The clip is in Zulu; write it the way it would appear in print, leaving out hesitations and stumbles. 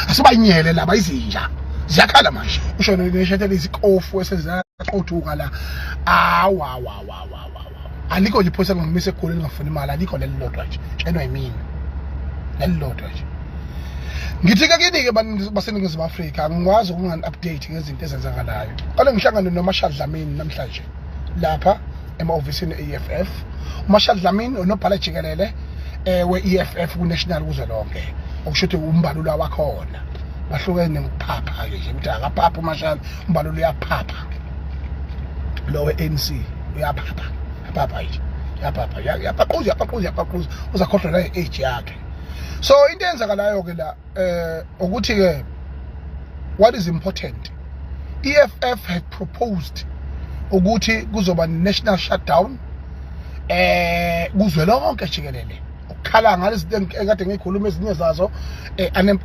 asibaynyele laba izinja ziyakhala manje usho neshethe izikofu esezaqothuka la alikho nje iphosa ngomise egolweni ngafuna imali alikho lelilodwa nje tsheno yimini lelilodwa nje ngithi ke kini ke baseningizimu Afrika ngikwazi ukungani update ngezinto ezenzakalayo kale ngihlangana noMarshall Dlamini namhlanje lapha ema-ofisini e-EFF uMarshall Dlamini unobhala jikelele we-EFF ku-national kuze lonke okusho umbalula wakhona bahlukene ngokuphapha ke nje ukuthi akaphapha uMarshall umbalula uyaphapha lo we-ANC uyaphapha aphapha nje yapaqhuza uzakhohlwa la i-age yakhe so into eyenzakalayo ke la ukuthi ke what is important EFF had proposed ukuthi kuzoba national shutdown kuzwe lonke jikelele ukukhala ngalezinto ekade ngikhuluma ezinye zazo